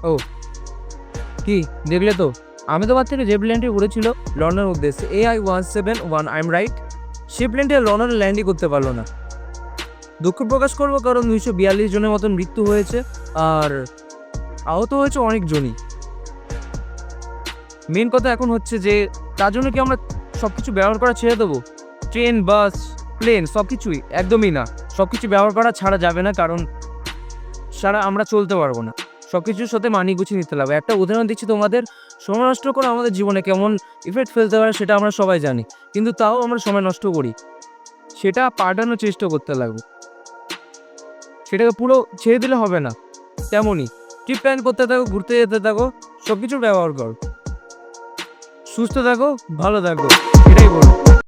ও কি দেখলে তো? আহমেদাবাদ থেকে যে প্লেনটি উড়েছিল লন্ডনের উদ্দেশ্যে AI-171, আই এম রাইট? সে প্লেনটি লন্ডনে ল্যান্ডই করতে পারলো না। দুঃখ প্রকাশ করবো, কারণ 242 জনের মতন মৃত্যু হয়েছে আর আহত হয়েছে অনেকজনই। মেন কথা এখন হচ্ছে যে তার জন্য কি আমরা সব কিছু ব্যবহার করা ছেড়ে দেবো? ট্রেন, বাস, প্লেন সব কিছুই? একদমই না। সব কিছু ব্যবহার করা ছাড়া যাবে না, কারণ সারা আমরা চলতে পারবো না। সব কিছুর সাথে মানিয়ে গুছিয়ে নিতে হবে। একটা উদাহরণ দিচ্ছি তোমাদের, সময় নষ্ট করা আমাদের জীবনে কেমন ইফেক্ট ফেলতে পারে সেটা আমরা সবাই জানি, কিন্তু তাও আমরা সময় নষ্ট করি। সেটা পাল্টানোর চেষ্টা করতে লাগবে, সেটাকে পুরো ছেড়ে দিলে হবে না। তেমনই ট্রিপ প্ল্যান করতে থাকো, ঘুরতে যেতে থাকো, সব কিছু ব্যবহার করো, সুস্থ থাকো, ভালো থাকো, এটাই বলবো।